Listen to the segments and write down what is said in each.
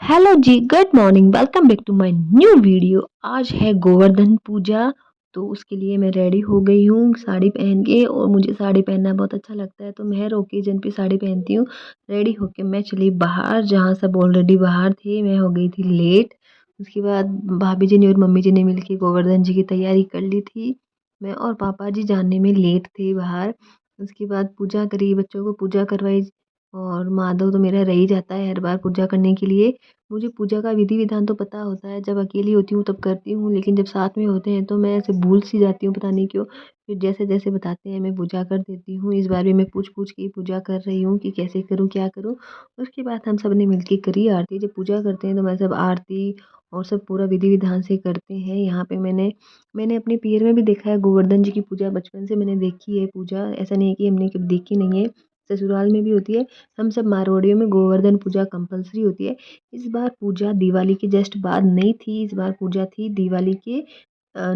Hello ji, good morning, welcome back to my new video. आज है गोवर्धन पूजा, तो उसके लिए मैं रेडी हो गई हूँ साड़ी पहन के और मुझे साड़ी पहनना बहुत अच्छा लगता है, तो मैं हर ओकेजन पे साड़ी पहनती हूँ। रेडी होके मैं चली बाहर, जहाँ सब ऑलरेडी बाहर थे, मैं हो गई थी लेट। उसके बाद भाभी जी ने और मम्मी जी ने मिलके गोवर्धन जी की तैयारी कर ली थी। मैं और पापा जी जाने में लेट थे बाहर। उसके बाद पूजा करी, बच्चों को पूजा करवाई और माधव तो मेरा रह ही जाता है हर बार पूजा करने के लिए। मुझे पूजा का विधि-विधान तो पता होता है, जब अकेली होती हूँ तब करती हूँ, लेकिन जब साथ में होते हैं तो मैं ऐसे भूल सी जाती हूँ, पता नहीं क्यों। फिर जैसे-जैसे बताते हैं मैं पूजा कर देती हूँ। इस बार भी मैं पूछ-पूछ के ही पूजा कर रही हूँ कि कैसे करूँ, क्या करूँ? उसके बाद हम सब ने मिलके करी आरती। जब पूजा करते हैं तो मैं सब आरती और सब पूरा विधि-विधान से करते हैं। यहाँ पे मैंने अपने पीयर में भी देखा है गोवर्धन जी की पूजा, बचपन से मैंने देखी है पूजा, ऐसा नहीं है कि हमने कभी देखी नहीं है। ससुराल में भी होती है। हम सब मारवाड़ियों में गोवर्धन पूजा कंपल्सरी होती है। इस बार पूजा दिवाली के जस्ट बाद नहीं थी, इस बार पूजा थी दिवाली के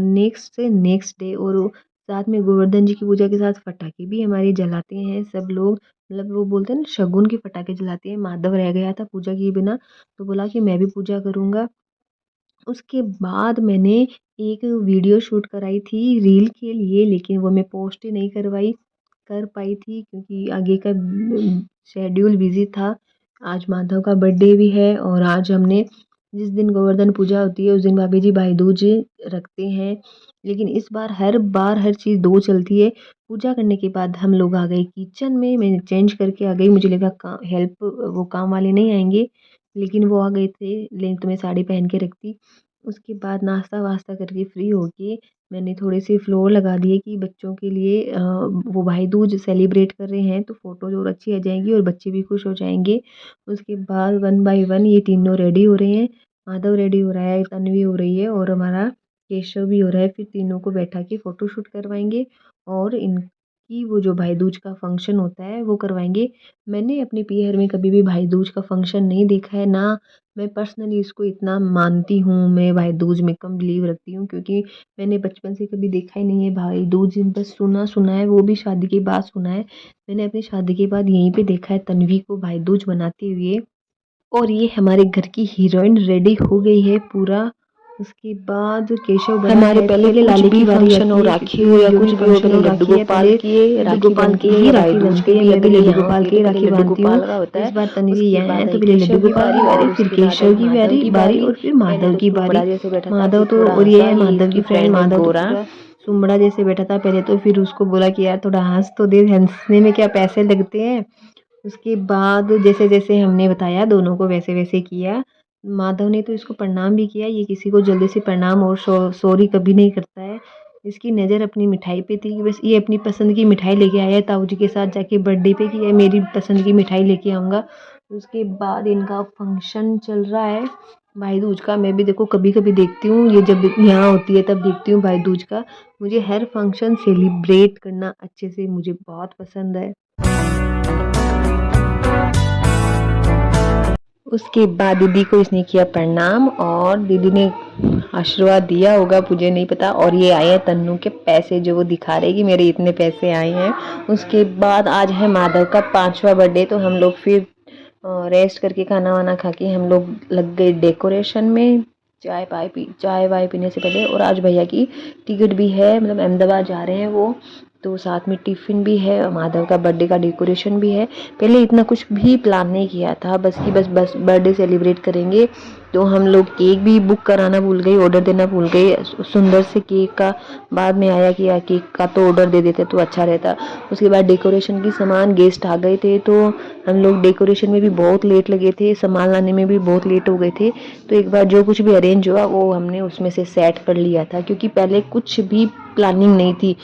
नेक्स्ट से नेक्स्ट डे, और साथ में गोवर्धन जी की पूजा के साथ पटाखे भी हमारे जलाते हैं सब लोग। मतलब वो बोलते हैं ना, शगुन के पटाखे जलाते हैं। माधव रह गया था पूजा किए बिना, तो बोला कि मैं भी पूजा करूँगा। उसके बाद मैंने एक वीडियो शूट कराई थी रील के लिए, लेकिन वो मैं पोस्ट ही नहीं कर पाई थी क्योंकि आगे का शेड्यूल बिज़ी था। आज माधव का बर्थडे भी है और आज हमने, जिस दिन गोवर्धन पूजा होती है उस दिन भाभी जी भाई दूज रखते हैं। लेकिन इस बार हर चीज़ 2 चलती है। पूजा करने के बाद हम लोग आ गए किचन में, मैं चेंज करके आ गई, मुझे लगा का हेल्प वो काम वाले नहीं आएँगे, लेकिन वो आ गए थे, नहीं तो मैं साड़ी पहन के रखती। उसके बाद नाश्ता-वास्ता करके फ्री होके मैंने थोड़े-से फ्लावर लगा दिए कि बच्चों के लिए वो भाई दूज सेलिब्रेट कर रहे हैं तो फ़ोटोज़ और अच्छी आ जाएँगी और बच्चे भी खुश हो जाएँगे। उसके बाद वन बाय वन ये तीनों रेडी हो रहे हैं। माधव रेडी हो रहा है, तन्वी हो रही है और हमारा केशव भी हो रहा है। फिर तीनों को बैठा के फ़ोटोशूट करवाएँगे और इनकी वो जो भाई दूज का फंक्शन होता है वो करवाएँगे। मैंने अपने पीहर में कभी भी भाई दूज का फंक्शन नहीं देखा है, ना मैं पर्सनली इसको इतना मानती हूँ। मैं भाई दूज में कम बिलीव रखती हूँ क्योंकि मैंने बचपन से कभी देखा ही नहीं है भाई दूज, बस सुना है, वो भी शादी के बाद सुना है। मैंने अपनी शादी के बाद यहीं पे देखा है तन्वी को भाई दूज मनाते हुए। और ये हमारे घर की हीरोइन रेडी हो गई है पूरा। उसके बाद केशव बड़ा हमारे है, पहले पहले कुछ लाली भी की बारी फंक्शन आती हो, है राखी हो क्योंकि या जो भी कुछ भी हो, फंक्शन पहले हो लड्डू राखी है, गोपाल पहले की लड्डू राखी गोपाल की बनती है, ही या भाई राखी दूज बनती की है। भी मैं है, पहले पहले लड्डू यहाँ गोपाल के की ही पहले राखी लड्डू बांधती हूँ। गोपाल का होता इस है। बार तन्वी उसके यहाँ बाद है आई तो पहले लड्डू केशव की गोपाल की बारी, बारी, और फिर उसके बाद केशव आई की माधव बारी की बारी बारी। और फिर पहले माधव तो की बारी। सुंबड़ा जैसे बैठा था, माधव फिर तो, थोड़ा और ये हंसा, है ये माधव इसकी की फ्रेंड, फ्रेंड है माधव तो गोरा। पूरा सुमड़ा जैसे बैठा था पहले, तो फिर उसको बोला कि यार थोड़ा हंस तो दे, हंसने में क्या पैसे लगते हैं। उसके बाद जैसे-जैसे हमने बताया दोनों को वैसे-वैसे किया। माधव ने तो इसको प्रणाम भी किया, ये किसी को जल्दी से प्रणाम और सॉरी कभी नहीं करता है। इसकी नज़र अपनी मिठाई पे थी कि बस ये अपनी पसंद की मिठाई लेके आया है, ताऊ जी के साथ जाके बर्थडे पे कि ये मेरी पसंद की मिठाई लेके आऊँगा। उसके बाद इनका फंक्शन चल रहा है भाई दूज का। मैं भी देखो कभी-कभी देखती हूँ, ये जब यहाँ होती है तब देखती हूँ भाई दूज का। मुझे हर फंक्शन सेलिब्रेट करना अच्छे से मुझे बहुत पसंद है। उसके बाद दीदी को इसने किया प्रणाम और दीदी ने आशीर्वाद दिया होगा, मुझे नहीं पता। और ये आए हैं तन्नू के पैसे, जो वो दिखा रहे कि मेरे इतने पैसे आए हैं। उसके बाद आज है माधव का 5वां बर्थडे, तो हम लोग फिर रेस्ट करके खाना वाना खा के हम लोग लग गए डेकोरेशन में। चाय वाय पीने से पहले। और आज भैया की टिकट भी है, मतलब अहमदाबाद जा रहे हैं वो, तो साथ में टिफ़िन भी है और माधव का बर्थडे का डेकोरेशन भी है। पहले इतना कुछ भी प्लान नहीं किया था, बस बर्थडे सेलिब्रेट करेंगे। तो हम लोग केक भी बुक कराना भूल गए, ऑर्डर देना भूल गए सुंदर से केक का। बाद में आया कि यार केक का तो ऑर्डर दे देते तो अच्छा रहता। उसके बाद डेकोरेशन की सामान, गेस्ट आ गए थे तो हम लोग डेकोरेशन में भी बहुत लेट लगे थे, सामान लाने में भी बहुत लेट हो गए थे। तो एक बार जो कुछ भी अरेंज हुआ वो हमने उसमें से सेट कर लिया था, क्योंकि पहले कुछ भी प्लानिंग नहीं थी।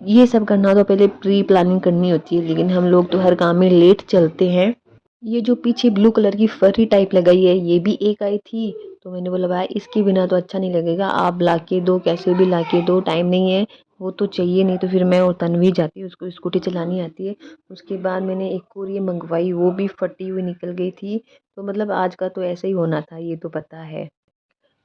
ये सब करना तो पहले प्री प्लानिंग करनी होती है, लेकिन हम लोग तो हर काम में लेट चलते हैं। ये जो पीछे ब्लू कलर की फरी टाइप लगाई है, ये भी एक आई थी, तो मैंने बोला भाई इसके बिना तो अच्छा नहीं लगेगा, आप ला के दो, कैसे भी ला के दो, टाइम नहीं है, वो तो चाहिए। नहीं तो फिर मैं और तन्वी जाती, उसको स्कूटी चलानी आती है। उसके बाद मैंने एक और ये मंगवाई, वो भी फटी हुई निकल गई थी। तो मतलब आज का तो ऐसा ही होना था, ये तो पता है।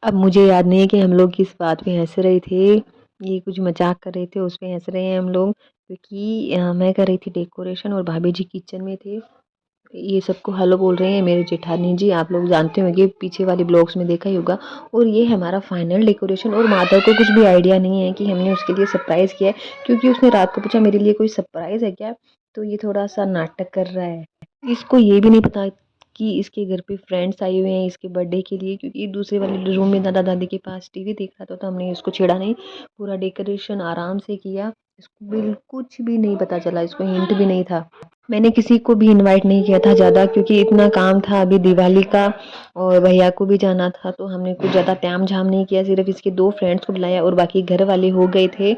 अब मुझे याद नहीं है कि हम लोग किस बात पे हँस रहे थे। ये कुछ मज़ाक कर रहे थे, उस पे हँस रहे हैं हम लोग, क्योंकि मैं कर रही थी डेकोरेशन और भाभी जी किचन में थे। ये सबको हेलो बोल रहे हैं मेरे जेठानी जी, आप लोग जानते होंगे, पीछे वाले ब्लॉग्स में देखा ही होगा। और ये है हमारा फाइनल डेकोरेशन। और माधव को कुछ भी आइडिया नहीं है कि हमने उसके लिए सरप्राइज़ किया है, क्योंकि उसने रात को पूछा मेरे लिए कोई सरप्राइज़ है क्या? तो ये थोड़ा-सा नाटक कर रहा है। इसको ये भी नहीं पता कि इसके घर पे फ्रेंड्स आए हुए हैं इसके बर्थडे के लिए, क्योंकि दूसरे वाले रूम में दादा-दादी के पास टीवी देख रहा था, तो हमने इसको छेड़ा नहीं। पूरा डेकोरेशन आराम से किया। इसको कुछ भी नहीं पता चला, इसको हिंट भी नहीं था। मैंने किसी को भी इनवाइट नहीं किया था ज़्यादा, क्योंकि इतना काम था अभी दिवाली का और भैया को भी जाना था, तो हमने कुछ ज़्यादा ताम-झाम नहीं किया। सिर्फ़ इसके 2 फ्रेंड्स को बुलाया और बाकी घर वाले हो गए थे।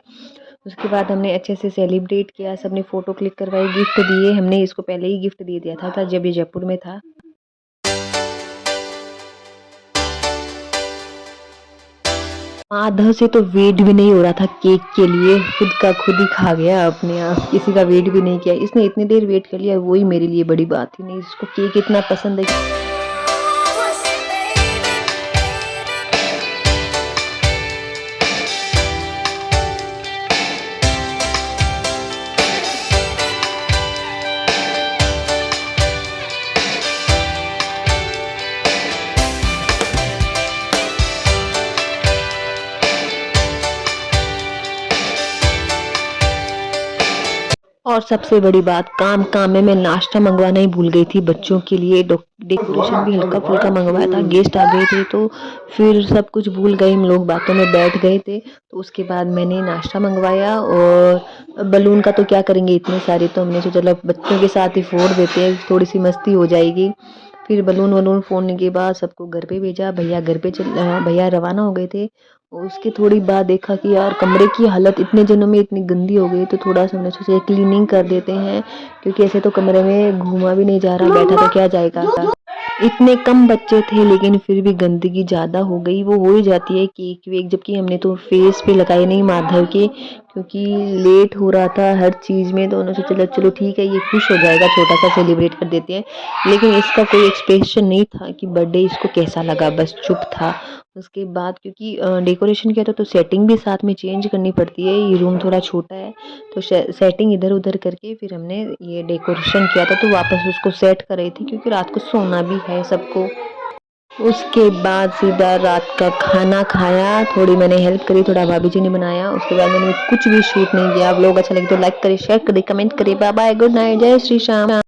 उसके बाद हमने अच्छे से सेलिब्रेट किया, सबने फ़ोटो क्लिक करवाई, गिफ्ट दिए। हमने इसको पहले ही गिफ्ट दे दिया था जब ये जयपुर में था। आधा से तो वेट भी नहीं हो रहा था केक के लिए, खुद का खुद ही खा गया अपने आप, किसी का वेट भी नहीं किया। इसने इतनी देर वेट कर लिया, वही मेरे लिए बड़ी बात थी। नहीं, इसको केक इतना पसंद है। और सबसे बड़ी बात, काम-काम में मैं नाश्ता मँगवाना ही भूल गई थी बच्चों के लिए। डेकोरेशन भी हल्का-फुल्का मँगवाया था, गेस्ट आ गए थे, तो फिर सब कुछ भूल गए, हम लोग बातों में बैठ गए थे। तो उसके बाद मैंने नाश्ता मँगवाया। और बलून का तो क्या करेंगे, इतने सारे, तो हमने सोचा चलो बच्चों के साथ ही फोड़ देते हैं, थोड़ी-सी मस्ती हो जाएगी। फिर बलून-वलून फोड़ने के बाद सबको घर पे भेजा। भैया रवाना हो गए थे। और उसके थोड़ी बाद देखा कि यार कमरे की हालत इतने दिनों में इतनी गंदी हो गई, तो थोड़ा-सा हमने सोचा क्लीनिंग कर देते हैं, क्योंकि ऐसे तो कमरे में घूमा भी नहीं जा रहा, बैठा तो क्या जाएगा। इतने कम बच्चे थे लेकिन फिर भी गंदगी ज़्यादा हो गई, वो हो ही जाती है केक वेक, जबकि हमने तो फेस पे लगाए नहीं माधव के, क्योंकि लेट हो रहा था हर चीज़ में। तो उन्होंने सोचा चलो चलो ठीक है, ये खुश हो जाएगा, छोटा सा सेलिब्रेट कर देते हैं। लेकिन इसका कोई एक्सप्रेशन नहीं था कि बर्थडे इसको कैसा लगा, बस चुप था। उसके बाद क्योंकि डेकोरेशन किया था, तो सेटिंग भी साथ में चेंज करनी पड़ती है, ये रूम थोड़ा छोटा है, तो सेटिंग इधर-उधर करके फिर हमने ये डेकोरेशन किया था। तो वापस उसको सेट कर रही थी, क्योंकि रात को सोना भी है सबको। उसके बाद सीधा रात का खाना खाया, थोड़ी मैंने हेल्प करी, थोड़ा भाभी जी ने बनाया। उसके बाद मैंने कुछ भी शूट नहीं किया। आप लोग अच्छा लगे तो लाइक करें, शेयर करें, कमेंट करें। बाय बाय, गुड नाइट, जय श्री श्याम।